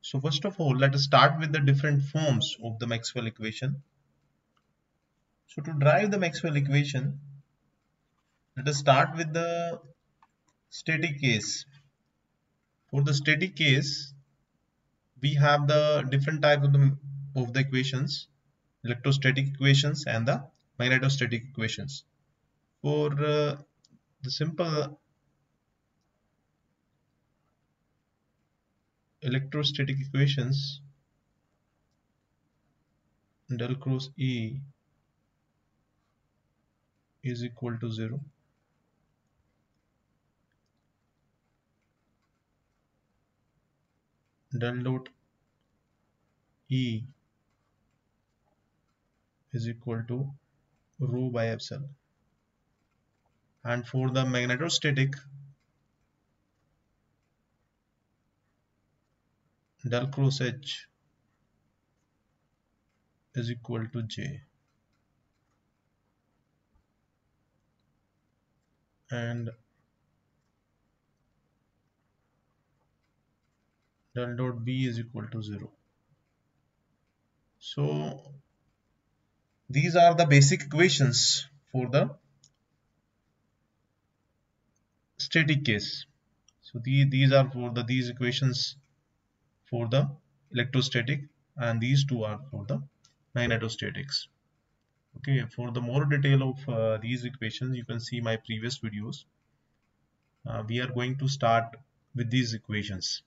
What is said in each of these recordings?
So first of all, let us start with the different forms of the Maxwell equation. So to derive the Maxwell equation, let us start with the static case. For the static case, we have the different type of the equations, electrostatic equations and the magnetostatic equations. For the simple electrostatic equations, del cross E is equal to 0. Del dot E is equal to rho by epsilon. And for the magnetostatic, del cross H is equal to J. And del dot B is equal to 0. So these are the basic equations for the static case. So these are for these equations for the electrostatic, and these two are for the magnetostatics. Okay, for the more detail of these equations, you can see my previous videos. We are going to start with these equations.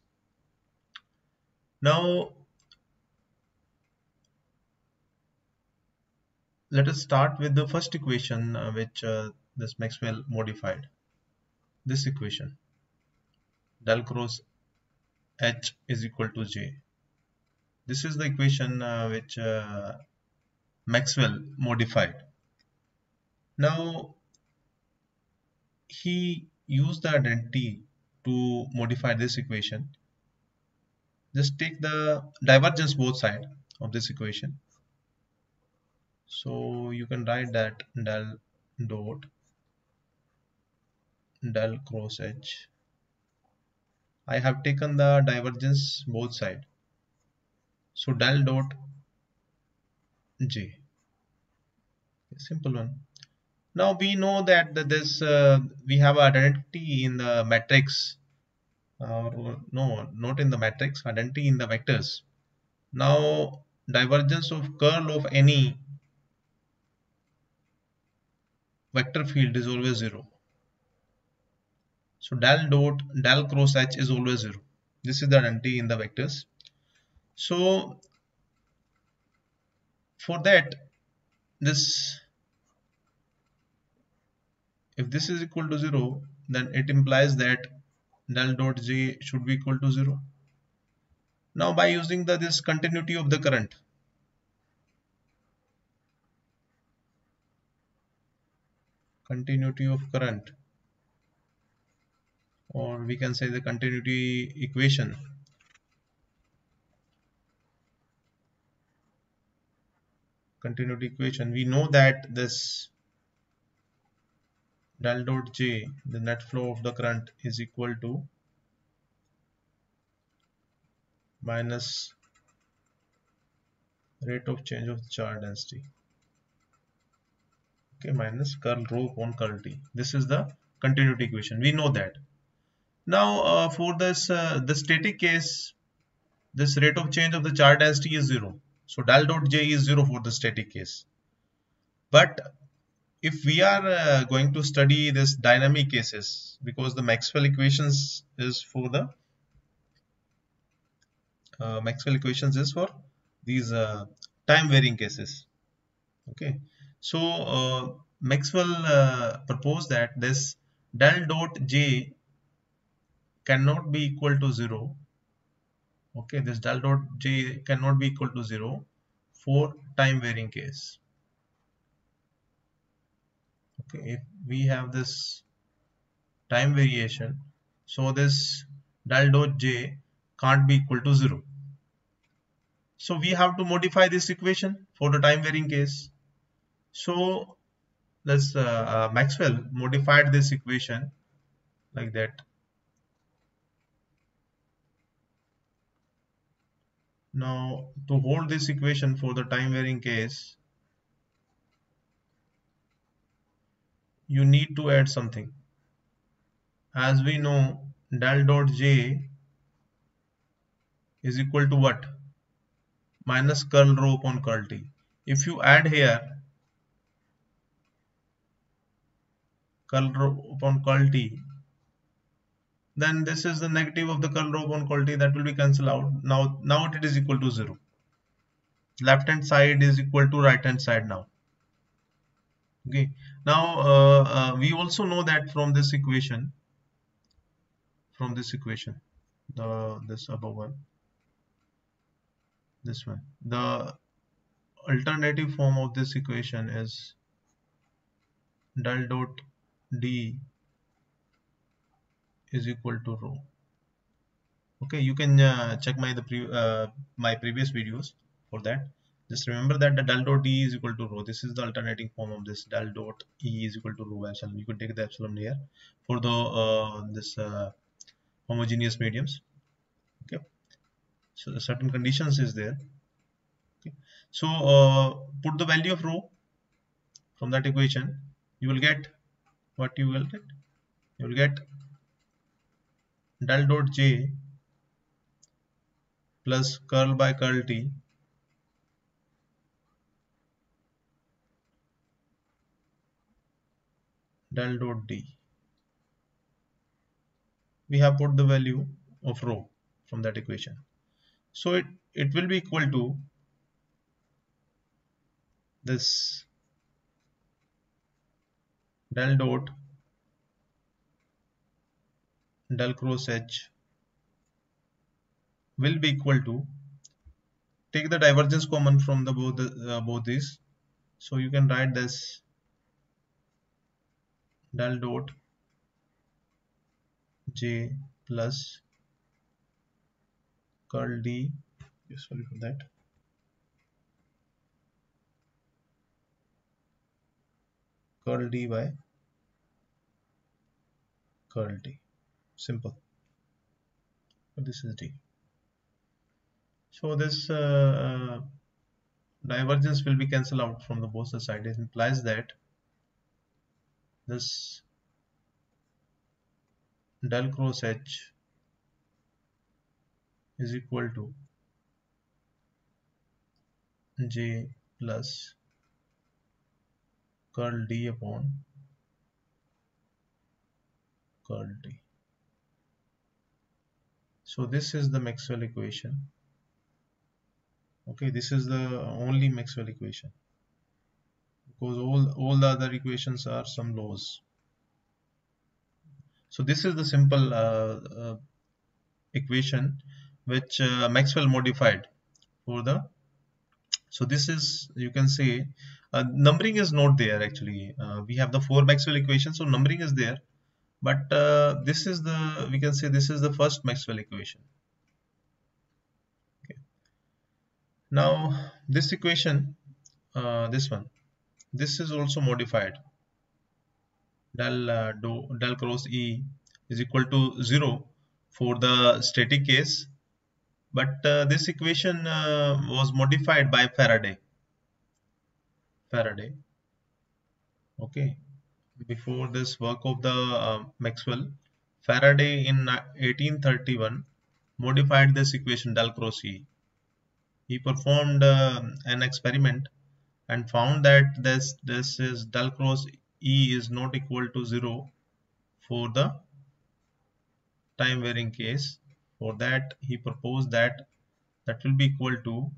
Now let us start with the first equation which this Maxwell modified. This equation, del cross H is equal to J. This is the equation which Maxwell modified. Now he used the identity to modify this equation. Just take the divergence both sides of this equation. So you can write that del dot del cross H. I have taken the divergence both sides. So del dot J. Simple one. Now we know that this we have identity in the matrix. No, not in the matrix. Identity in the vectors. Now divergence of curl of any vector field is always 0. So del cross H is always 0. This is the identity in the vectors. So for that, this, if this is equal to 0, then it implies that del dot J should be equal to 0. Now by using this continuity of the current, or we can say the continuity equation, we know that this del dot J, the net flow of the current, is equal to minus rate of change of the charge density, okay, minus curl rho upon curl T. This is the continuity equation, we know that. Now for this the static case, this rate of change of the charge density is 0. So del dot J is 0 for the static case. But if we are going to study this dynamic cases, because the Maxwell equations is for the these time varying cases. Okay, so Maxwell proposed that this del dot J cannot be equal to 0. Okay, this del dot J cannot be equal to 0 for time varying case. Okay, if we have this time variation, so this del dot J can't be equal to 0. So we have to modify this equation for the time varying case. So this Maxwell modified this equation like that. Now to hold this equation for the time varying case, you need to add something. As we know, del dot J is equal to what? Minus curl rho upon curl T. If you add here curl rho upon curl T, then this is the negative of the curl rho upon curl T, that will be cancelled out. Now it is equal to 0. Left hand side is equal to right hand side now. Okay. Now we also know that from this equation, this above one, this one, the alternative form of this equation is del dot D is equal to rho. Okay, you can check my previous videos for that. Just remember that the del dot D is equal to rho. This is the alternating form of this. Del dot E is equal to rho epsilon. You could take the epsilon here for the this homogeneous mediums. Okay, so the certain conditions is there. Okay, so put the value of rho from that equation. You will get what you will get. You will get del dot J plus curl by curl T del dot D. We have put the value of rho from that equation. So it will be equal to this del dot del cross H will be equal to, take the divergence common from the both these, so you can write this del dot J plus curl D, sorry for that, curl D by curl D. Simple. This is D. So this divergence will be cancelled out from the both sides. It implies that this del cross H is equal to J plus curl D upon curl D. So this is the Maxwell equation. Okay, this is the only Maxwell equation, because all the other equations are some laws. So this is the simple equation which Maxwell modified for the. So this is, you can say, numbering is not there actually. We have the 4 Maxwell equations, so numbering is there, but this is the, we can say this is the first Maxwell equation. Okay. Now this equation, this one, this is also modified. Del cross E is equal to 0 for the static case, but this equation was modified by Faraday. Okay, before this work of the Maxwell, Faraday in 1831 modified this equation del cross E. He performed an experiment and found that this is del cross E is not equal to 0 for the time varying case. For that, he proposed that will be equal to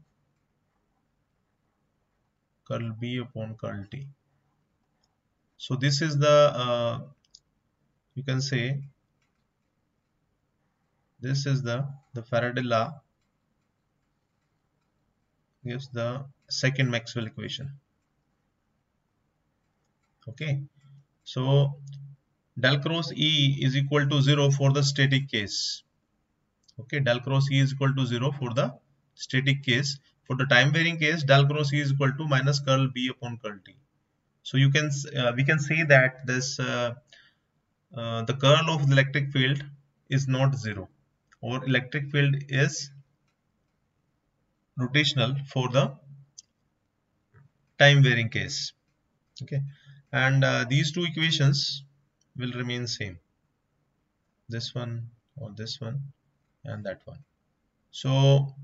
curl B upon curl T. So this is the you can say this is the Faraday law gives the second Maxwell equation. Okay, so del cross E is equal to 0 for the static case. Okay, del cross E is equal to 0 for the static case. For the time varying case, del cross E is equal to minus curl B upon curl T. So you can we can say that this the curl of the electric field is not 0, or electric field is rotational for the time varying case. Okay, and these two equations will remain same, this one or this one and that one. So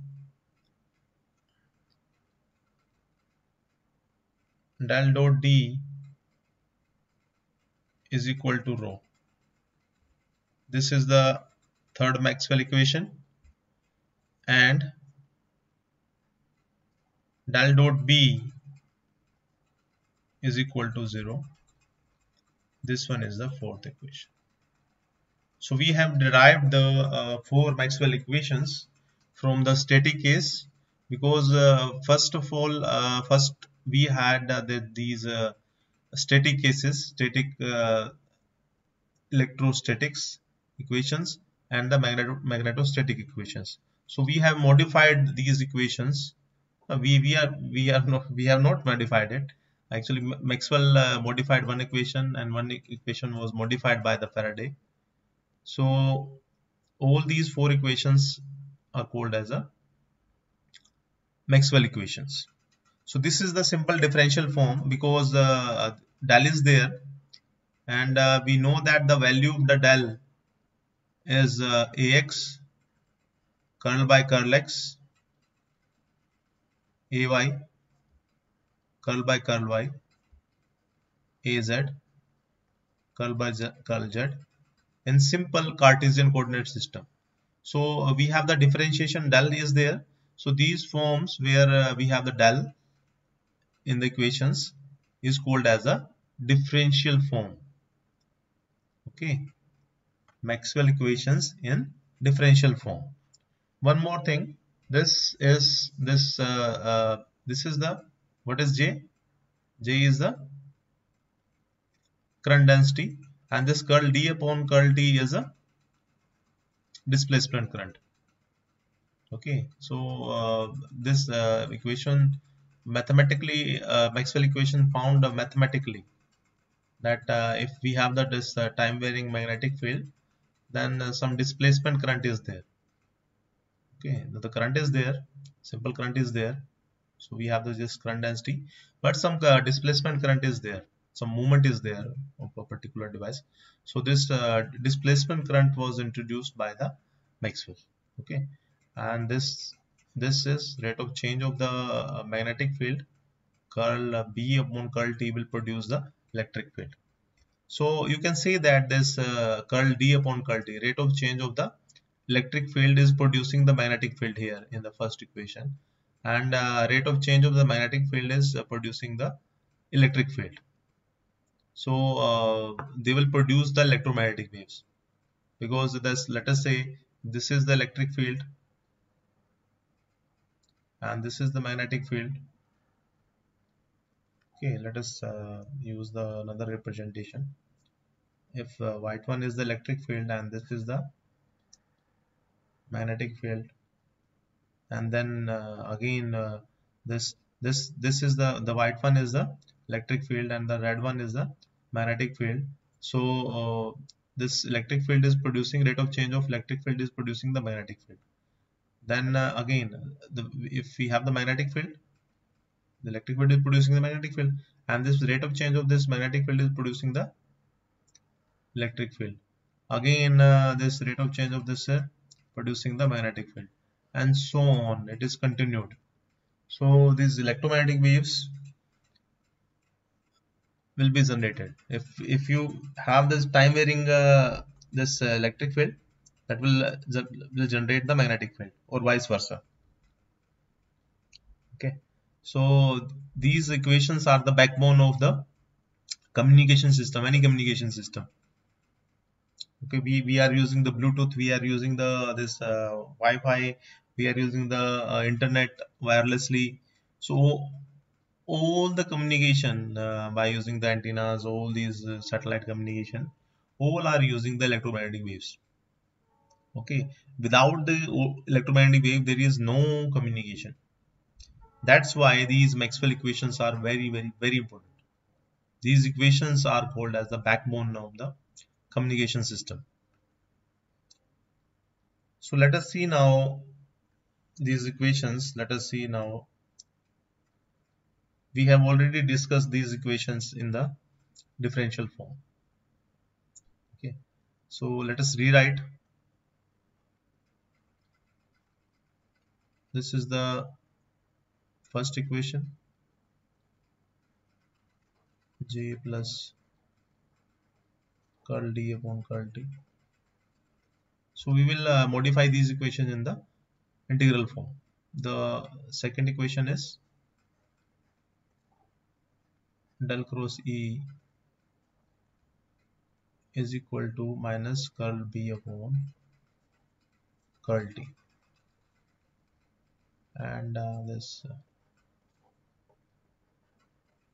del dot D is equal to rho. This is the third Maxwell equation, and del dot B is equal to 0. This one is the fourth equation. So we have derived the four Maxwell equations from the static case, because first of all, first we had these static cases, static electrostatics equations and the magnetostatic equations. So we have modified these equations. We have not modified it. Actually, Maxwell modified one equation, and one equation was modified by the Faraday. So all these four equations are called as a Maxwell equations. So this is the simple differential form, because del is there, and we know that the value of the del is ax curl by curl x, ay curl by curl y, az curl by curl z in simple Cartesian coordinate system. So we have the differentiation del is there. So these forms where we have the del in the equations is called as a differential form. Okay, Maxwell equations in differential form. One more thing, this is the, what is J? J is the current density, and this curl D upon curl T is a displacement current. Okay, so this equation mathematically, Maxwell equation found mathematically that if we have this time varying magnetic field, then some displacement current is there. Okay, the current is there, simple current is there, so we have this current density, but some displacement current is there, some movement is there of a particular device. So this displacement current was introduced by the Maxwell. Okay, and this is rate of change of the magnetic field. Curl B upon curl T will produce the electric field. So you can say that this curl D upon curl T, rate of change of the electric field, is producing the magnetic field here in the first equation, and rate of change of the magnetic field is producing the electric field. So they will produce the electromagnetic waves, because this, let us say this is the electric field and this is the magnetic field. Okay, let us use the another representation. If white one is the electric field and this is the magnetic field, and then again this is the white one is the electric field and the red one is the magnetic field. So this electric field is producing, rate of change of electric field is producing the magnetic field. Then again if we have the magnetic field, the electric field is producing the magnetic field, and this rate of change of this magnetic field is producing the electric field. Again this rate of change of this producing the magnetic field, and so on, it is continued. So these electromagnetic waves will be generated if you have this time varying this electric field, that will generate the magnetic field, or vice versa. Okay, so these equations are the backbone of the communication system, any communication system. Okay, we are using the Bluetooth, we are using the this Wi-Fi, we are using the internet wirelessly. So all the communication by using the antennas, all these satellite communication, all are using the electromagnetic waves. Okay, without the electromagnetic wave there is no communication. That's why these Maxwell equations are very important. These equations are called as the backbone of the communication system. So let us see now these equations, let us see now. We have already discussed these equations in the differential form. Okay, so let us rewrite. This is the first equation, j plus curl d upon curl t. So we will modify these equations in the integral form. The second equation is del cross E is equal to minus curl B upon curl T, and this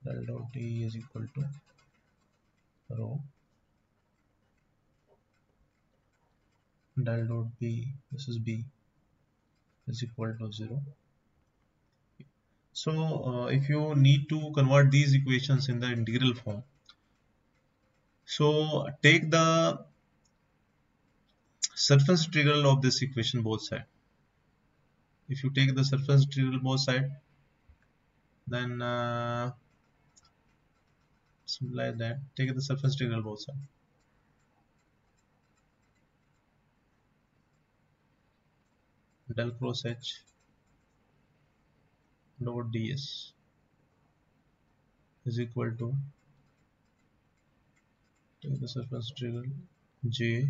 del dot T is equal to rho del dot B, this is B, is equal to 0. So if you need to convert these equations in the integral form, so take the surface integral of this equation both sides. If you take the surface integral both sides, then something like that, take the surface integral both sides. Del cross H dot ds is equal to, take the surface integral j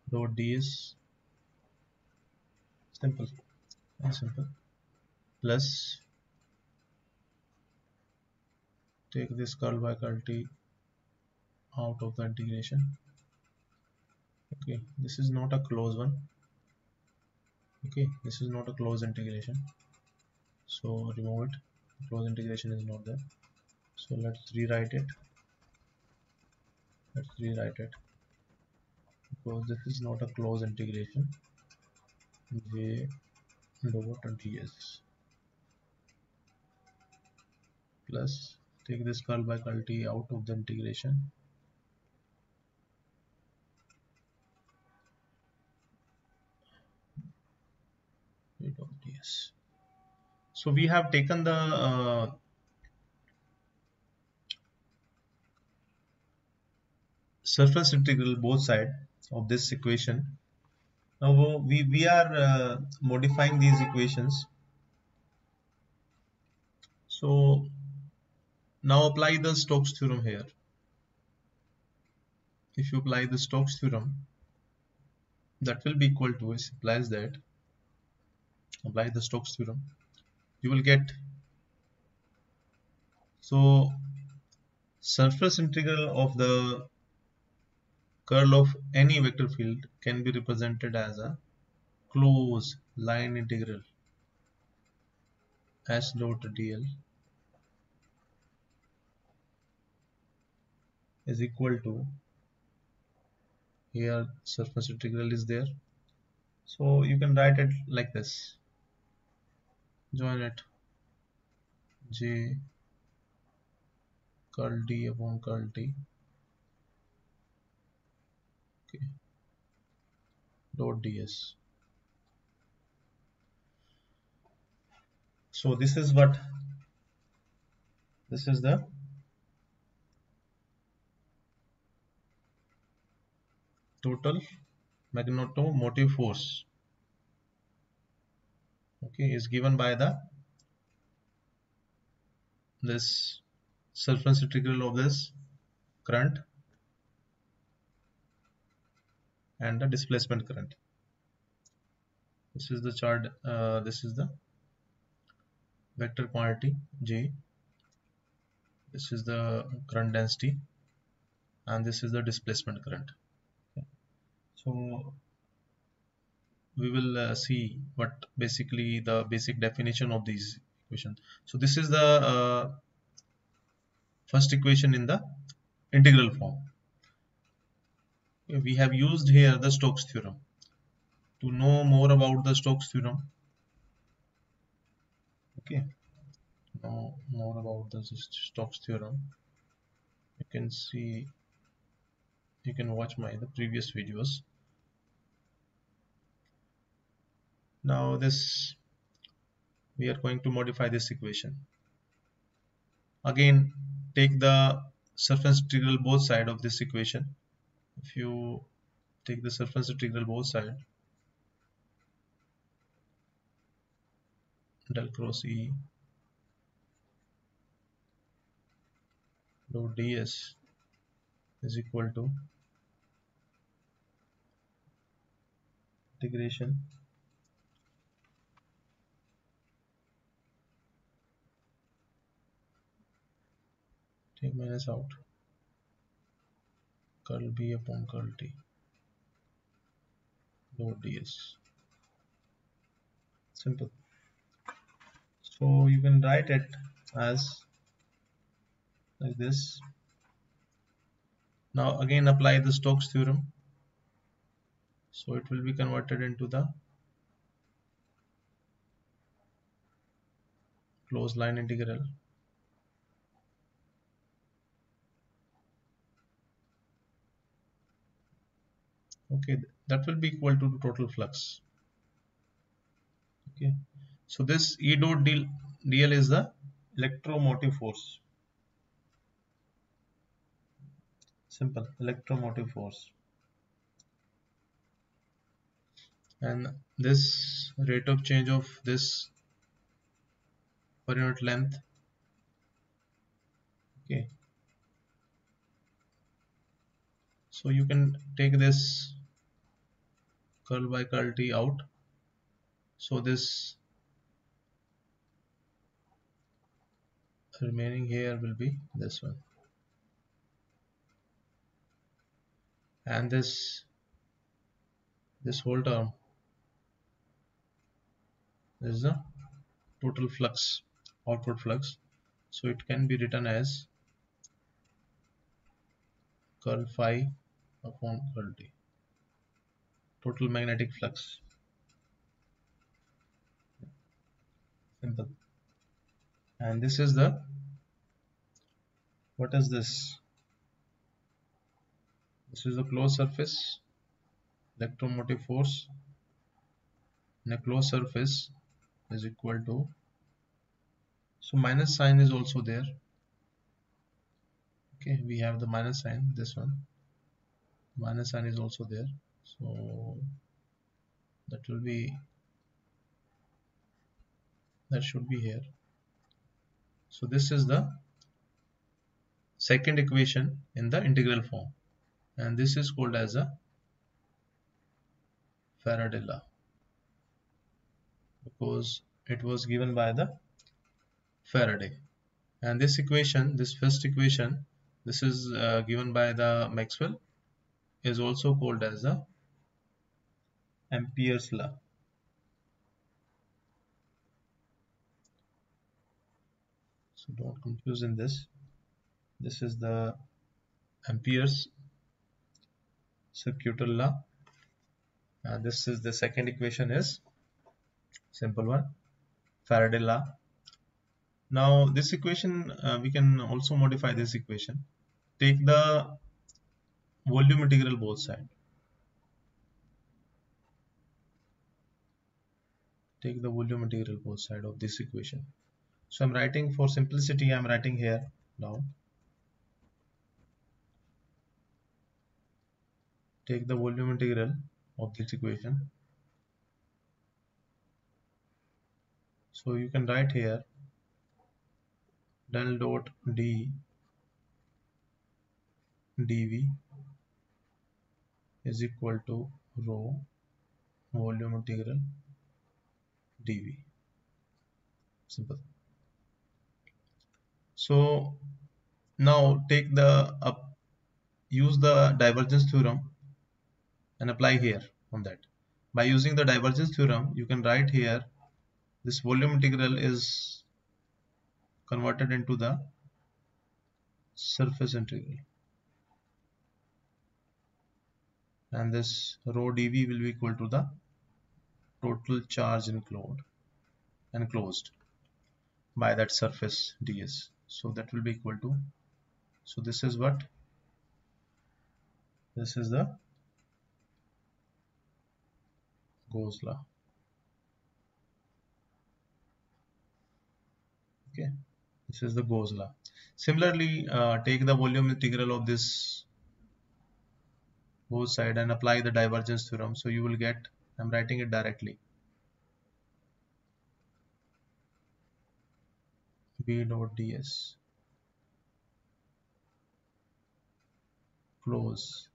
dot ds, simple, very simple, plus take this curl by curl t out of the integration. Okay, this is not a closed one. Okay, this is not a closed integration, so remove it. Closed integration is not there, so let's rewrite it. Because this is not a closed integration, j dot ds plus take this curl by curl t out of the integration. Dot ds. So we have taken the surface integral both sides of this equation. Now we are modifying these equations. So now apply the Stokes theorem here. If you apply the Stokes theorem, that will be equal to, it implies that, apply the Stokes theorem, you will get, so surface integral of the curl of any vector field can be represented as a closed line integral s dot dl is equal to, here surface integral is there, so you can write it like this, join it j curl d upon curl t, okay, dot ds. So this is what, this is the total magnetomotive force, okay, is given by the this surface integral of this current and the displacement current. This is the chart, this is the vector quantity j, this is the current density, and this is the displacement current. Okay. So we will see what basically the basic definition of these equations. So this is the first equation in the integral form. Okay, we have used here the Stokes theorem. To know more about the Stokes theorem, okay, know more about the Stokes theorem, you can see, you can watch the previous videos. Now this, we are going to modify this equation. Again, take the surface integral both side of this equation. If you take the surface integral both side, del cross E dot ds is equal to integration take minus out curl B upon curl T dot ds. Simple. So you can write it as like this. Now again apply the Stokes theorem. So it will be converted into the closed line integral. Okay, that will be equal to the total flux. Okay, so this E dot dl is the electromotive force. Simple, electromotive force. And this rate of change of this per unit length. Okay, so you can take this curl by curl T out. So this remaining here will be this one, and this whole term is the total flux, outward flux. So it can be written as curl phi upon curl T, total magnetic flux. Simple. And this is the, what is this? This is the closed surface electromotive force in a closed surface is equal to, so minus sign is also there. Okay, we have the minus sign, this one, minus sign is also there, so that will be, that should be here. So this is the second equation in the integral form, and this is called as a Faraday law because it was given by the Faraday. And this equation, this first equation, this is given by the Maxwell, is also called as the Ampere's law. So don't confuse in this. This is the Ampere's circuital law, and this is the second equation is simple one, Faraday law. Now this equation, we can also modify this equation. Take the volume integral both side. Take the volume integral both side of this equation. So I'm writing, for simplicity, I'm writing here now. Take the volume integral of this equation. So you can write here del dot d dv is equal to rho volume integral dv. Simple. So now take the use the divergence theorem and apply here on that. By using the divergence theorem, you can write here this volume integral is converted into the surface integral, and this rho dv will be equal to the total charge enclosed by that surface ds. So that will be equal to, so this is what, this is the Gauss law. Okay, this is the Gauss law. Similarly, take the volume integral of this both side and apply the divergence theorem. So you will get, I'm writing it directly, B dot ds close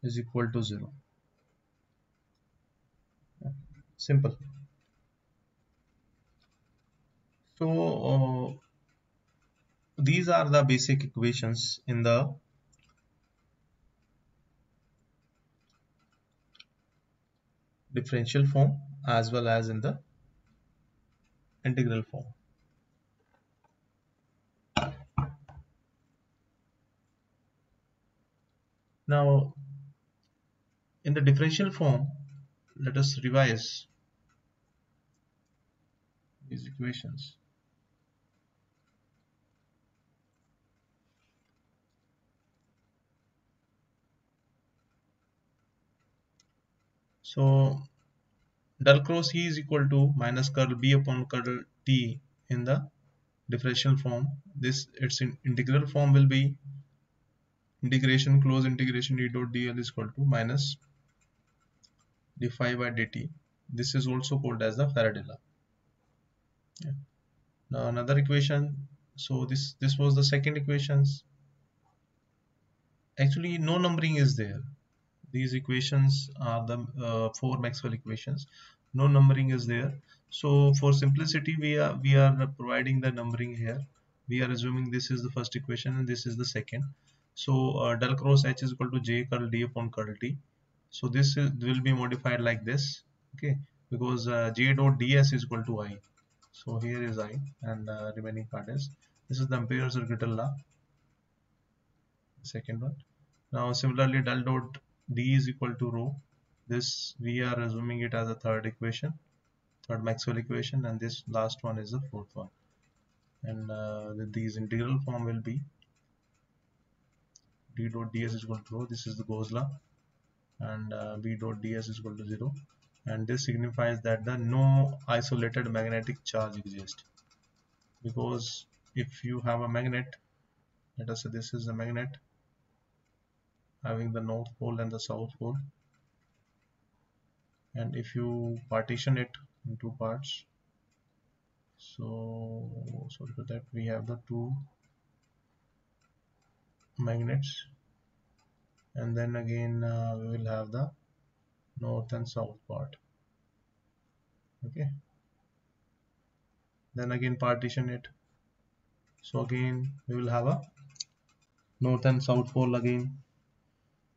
is equal to 0. Simple. So these are the basic equations in the differential form as well as in the integral form. Now in the differential form, let us revise these equations. So del cross E is equal to minus curl B upon curl T in the differential form. This its integral form will be integration close integration E dot dl is equal to minus d phi by dt. This is also called as the Faraday law. Yeah. Now another equation. So this was the second equations. Actually, no numbering is there. These equations are the 4 Maxwell equations. No numbering is there. So for simplicity, we are providing the numbering here. We are assuming this is the first equation and this is the second. So del cross H is equal to J curl D upon curl T. So this will be modified like this. Okay, because J dot ds is equal to I. So here is I, and remaining part is, this is the Ampere's circuital law. Second one. Now similarly del dot D is equal to rho. This we are assuming it as a third equation, third Maxwell equation, and this last one is the fourth one. And these integral form will be D dot ds is equal to rho. This is the Gauss law, and B dot ds is equal to 0. And this signifies that the no isolated magnetic charge exists, because if you have a magnet, let us say this is a magnet having the north pole and the south pole, and if you partition it in two parts, so sorry for that, we have the two magnets, and then again we will have the north and south part. Okay, then again partition it, so again we will have a north and south pole again.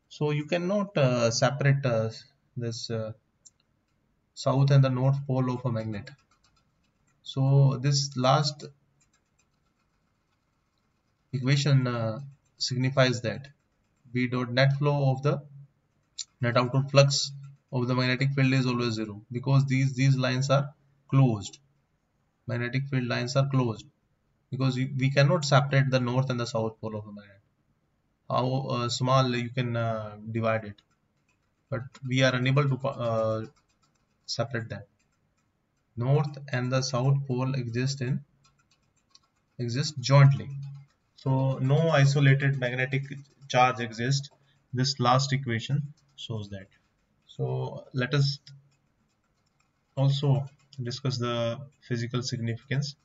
So you cannot separate this south and the north pole of a magnet. So this last equation signifies that B dot net flow of the net outward flux of the magnetic field is always 0, because these lines are closed. Magnetic field lines are closed because we cannot separate the north and the south pole of a magnet. How small you can divide it, but we are unable to separate them. North and the south pole exist jointly, so no isolated magnetic charge exists. This last equation shows that. So let us also discuss the physical significance.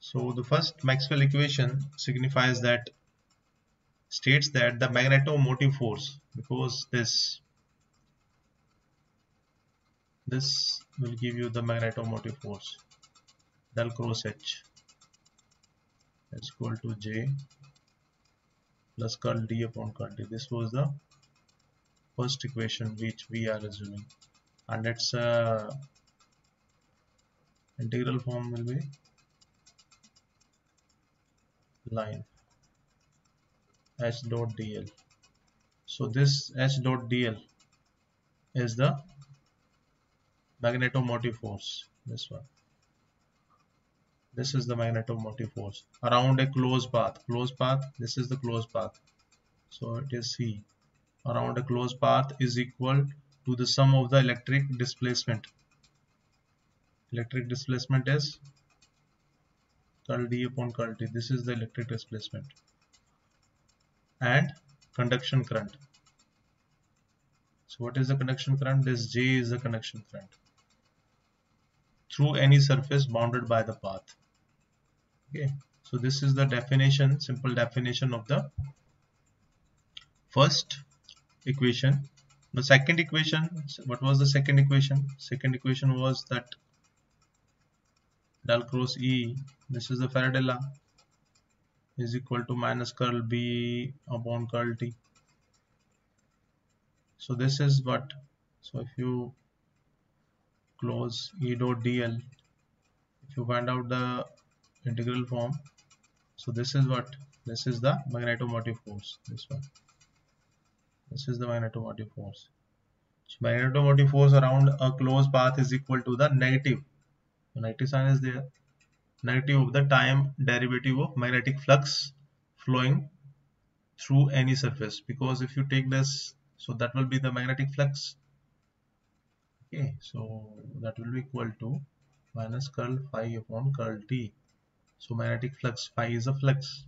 So the first Maxwell equation signifies that, states that the magnetomotive force, because this will give you the magnetomotive force del cross H is equal to J plus curl D upon curl D. This was the first equation which we are assuming, and its integral form will be line H dot dl. So this H dot dl is the magnetomotive force. This one. This is the magnetomotive force around a closed path. Closed path. This is the closed path. So it is C. Around a closed path is equal to the sum of the electric displacement. Electric displacement is curl D upon curl T. This is the electric displacement. And conduction current. So what is the conduction current? This J is the conduction current through any surface bounded by the path. Okay, so this is the definition, simple definition of the first equation. The second equation, what was the second equation? Second equation was that del cross E, this is the Faraday law, is equal to minus curl B upon curl T. So this is what, so if you close E dot dl, if you find out the integral form, so this is what, this is the magnetomotive force, this one, this is the magnetomotive force. So magnetomotive force around a closed path is equal to the negative sign is there, negative of the time derivative of magnetic flux flowing through any surface, because if you take this, so that will be the magnetic flux. Okay, so that will be equal to minus curl phi upon curl T. So magnetic flux, phi is a flux,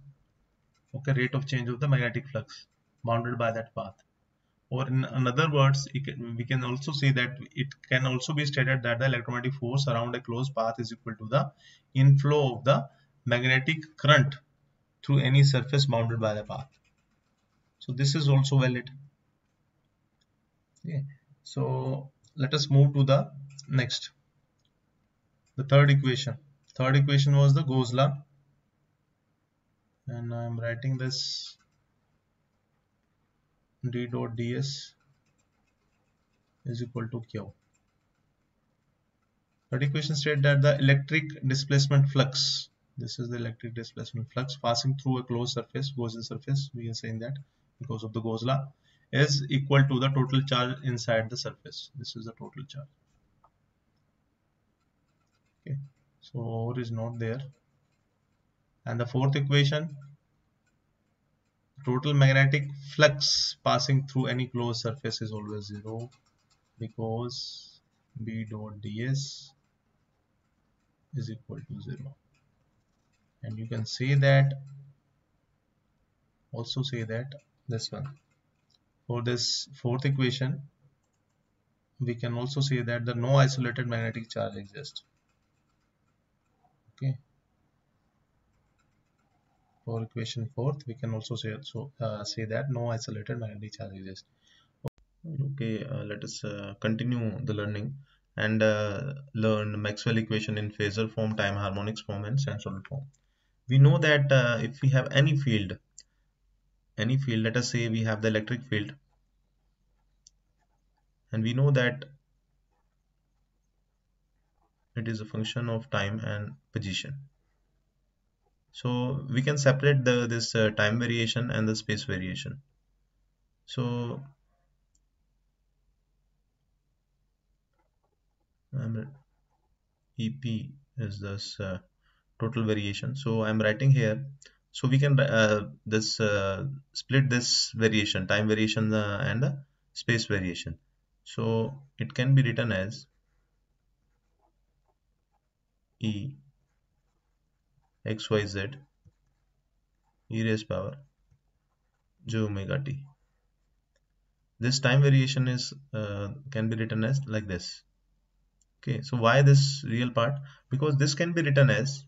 okay, rate of change of the magnetic flux bounded by that path. Or in other words, we can also say that it can also be stated that the electromagnetic force around a closed path is equal to the inflow of the magnetic current through any surface bounded by the path. So this is also valid. Okay. So let us move to the next, the third equation. Third equation was the Gauss law, and I am writing this d dot ds is equal to q. Third equation states that the electric displacement flux, this is the electric displacement flux passing through a closed surface, Gaussian surface, we are saying that because of the Gauss law, is equal to the total charge inside the surface. This is the total charge. Okay, so over is not there. And the fourth equation, total magnetic flux passing through any closed surface is always 0, because B dot ds is equal to 0. And you can say that, also say that this one, for this fourth equation, we can also say that the no isolated magnetic charge exists. Okay, for equation fourth, we can also say say that no isolated magnetic charge exists. Okay, let us continue the learning and learn Maxwell equation in phasor form, time harmonics form, and sinusoidal form. We know that if we have any field, let us say we have the electric field, and we know that it is a function of time and position. So we can separate this time variation and the space variation. So EP is this total variation. So I'm writing here. So we can split this variation, time variation and the space variation. So it can be written as E xyz e raised power j omega t. This time variation is can be written as like this. Okay, so why this real part? Because this can be written as,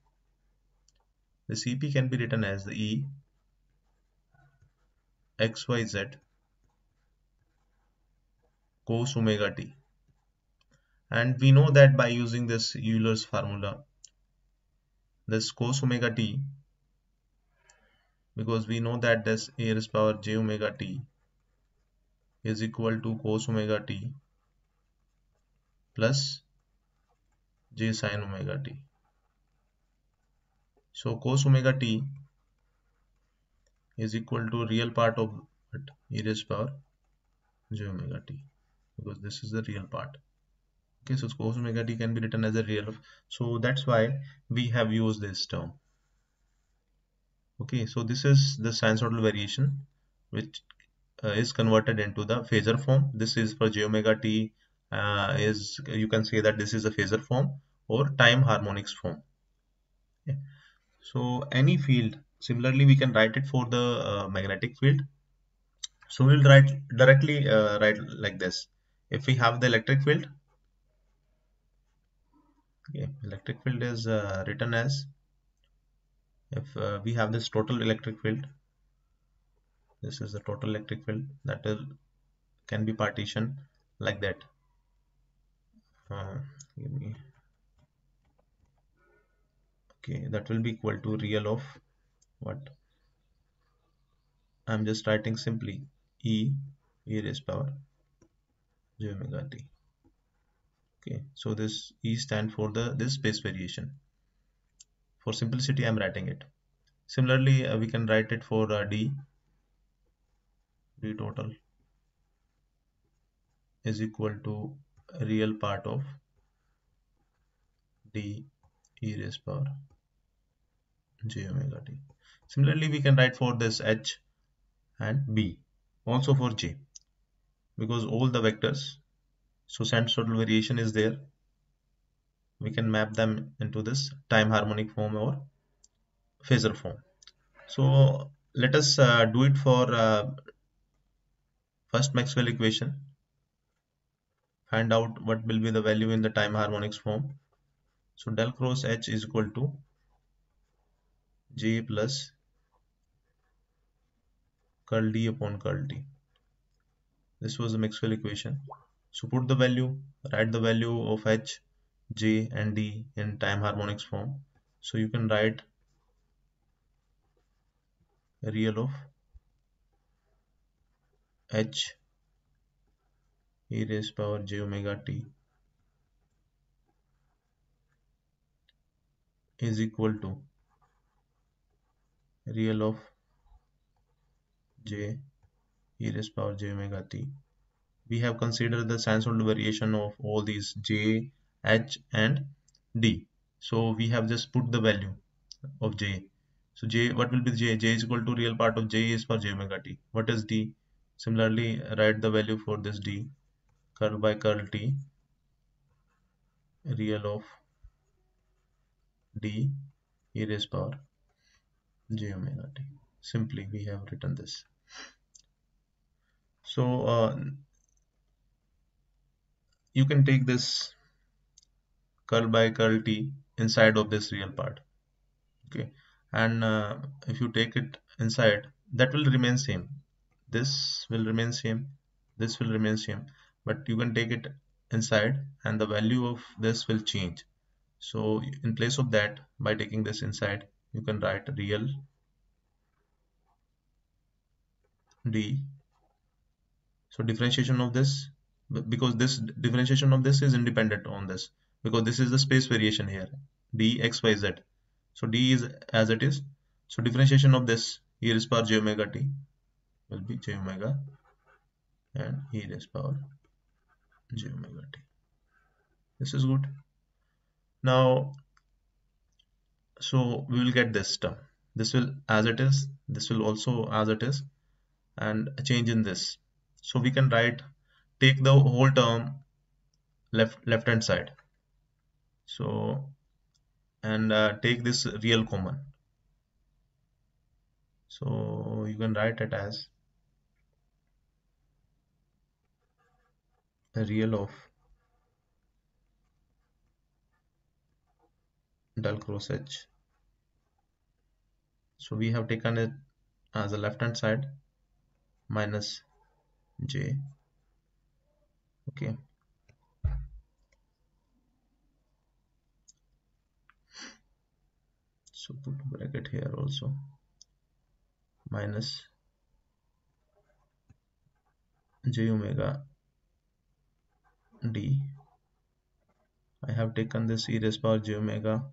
the CP can be written as the E xyz cos omega t, and we know that by using this Euler's formula, this cos omega t, because we know that this a raised power j omega t is equal to cos omega t plus j sin omega t. So cos omega t is equal to real part of what? E raised power j omega t, because this is the real part. Okay, so cos omega t can be written as a real, so that's why we have used this term. Okay, so this is the sinusoidal variation, which is converted into the phasor form. This is for j omega t, is, you can say that this is a phasor form or time harmonics form. Okay. So any field, similarly we can write it for the magnetic field. So we'll write directly write like this. If we have the electric field, okay, electric field is written as, if we have this total electric field, this is the total electric field that will can be partitioned like that. uh, Give me, okay, that will be equal to real of what, I'm just writing simply e raised power j omega t. Okay, so this e stand for the this space variation. For simplicity I'm writing it. Similarly we can write it for d total is equal to real part of d e raised power j omega t. Similarly we can write for this h and b also for j, because all the vectors, so sinusoidal variation is there, we can map them into this time harmonic form or phasor form. So let us do it for first Maxwell equation. Find out what will be the value in the time harmonics form. So del cross H is equal to J plus curl D upon curl T. This was the Maxwell equation. So put the value, write the value of H, J and D in time harmonics form. So you can write real of H e raised power j omega t is equal to real of j e raised power j omega t. We have considered the sinusoidal variation of all these j, h and d. So we have just put the value of j. So j, what will be j? J is equal to real part of j is for j omega t. What is d? Similarly write the value for this d, curl by curl t, real of d e raised power j omega t. Simply we have written this. So you can take this curl by curl t inside of this real part. Okay, and if you take it inside, that will remain same, this will remain same, this will remain same, but you can take it inside and the value of this will change. So in place of that, by taking this inside, you can write real d. So differentiation of this, because this differentiation of this is independent on this, because this is the space variation here, d x y z. So d is as it is. So differentiation of this e raised power j omega t will be j omega and e raised power j omega t. This is good. Now, so we will get this term. This will as it is. This will also as it is, and a change in this. So we can write, take the whole term left hand side. So and take this real common. So you can write it as a real of del cross h. So we have taken it as a left hand side minus j. Okay, so put bracket here also, minus j omega d. I have taken this e raised power j omega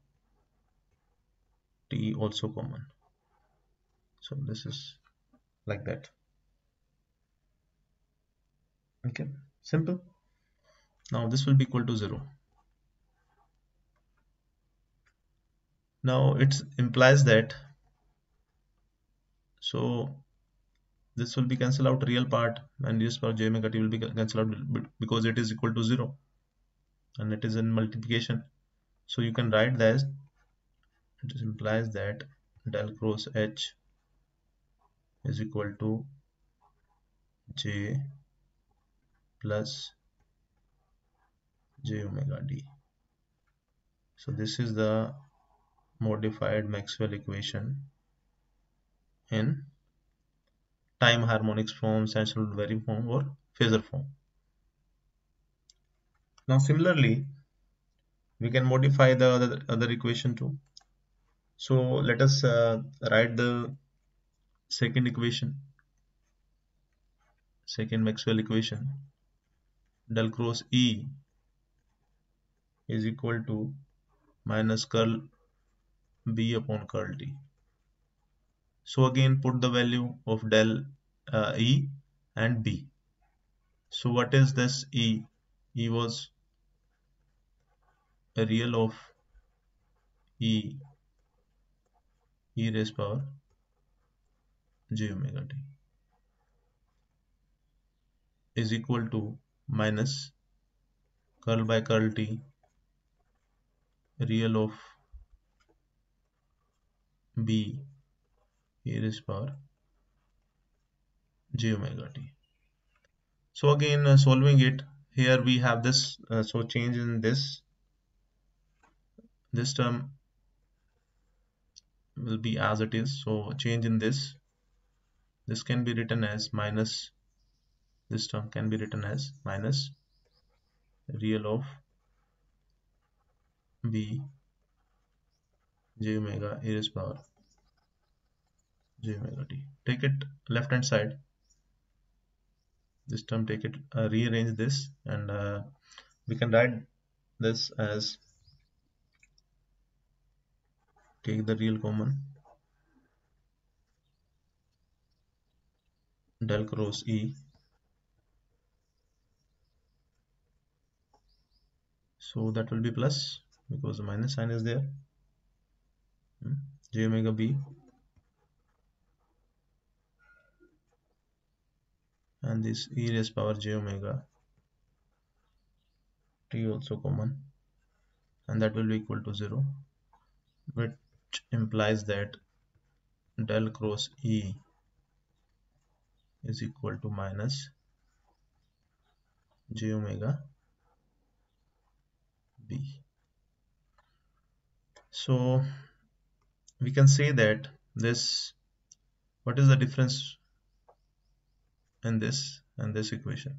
t also common. So this is like that. Okay, simple. Now this will be equal to 0. Now it implies that, so this will be cancelled out, real part and e power j omega t will be cancelled out because it is equal to 0 and it is in multiplication. So you can write that it implies that del cross H is equal to J plus J omega D. So this is the modified Maxwell equation in time harmonics form, sinusoidal varying form, or phasor form. Now similarly, we can modify the other equation too. So let us write the second equation, second Maxwell equation. Del cross E is equal to minus curl B upon curl T. So again put the value of del E and B. So what is this E? E was a real of E raised power j omega t is equal to minus curl by curl T real of B raised power j omega t. So again solving it, here we have this, so change in this term will be as it is. So change in this can be written as minus, this term can be written as minus real of B j omega e raised power j omega t. Take it left hand side, this term, take it, rearrange this, and we can write this as, take the real common, del cross E, so that will be plus because the minus sign is there, j omega B, and this e raised power j omega t also common, and that will be equal to 0, which implies that del cross E is equal to minus j omega B. So we can say that this, what is the difference in this and this equation?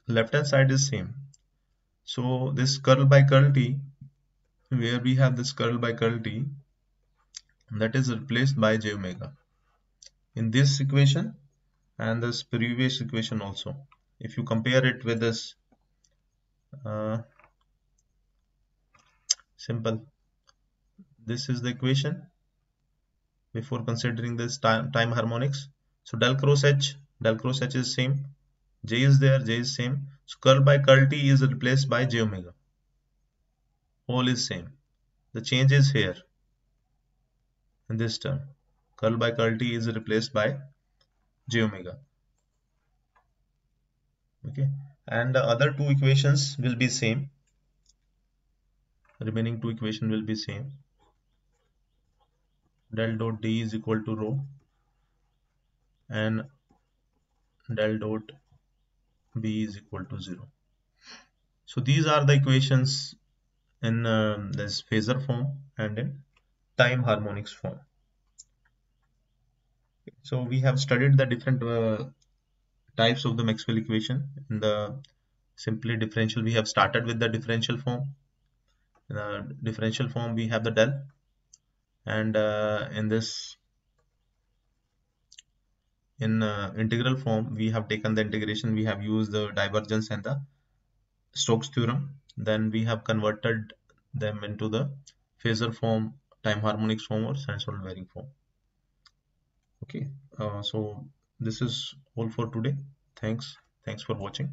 Left hand side is same, so this curl by curl T, where we have this curl by curl T, that is replaced by j omega in this equation and this previous equation also. If you compare it with this, simple, this is the equation before considering this time harmonics. So del cross H is same, J is there, J is same, so curl by curl T is replaced by j omega, all is same, the change is here in this term, curl by curl T is replaced by j omega. Okay, and the other two equations will be same, remaining two equation will be same, del dot D is equal to rho and del dot B is equal to 0. So these are the equations in this phasor form and in time harmonics form. So we have studied the different types of the Maxwell equation. In the simply differential, we have started with the differential form. In the differential form we have the del, and in this, in integral form we have taken the integration, we have used the divergence and the Stokes theorem, then we have converted them into the phasor form, time harmonics form, or sinusoidal varying form. Okay, so this is all for today. Thanks for watching.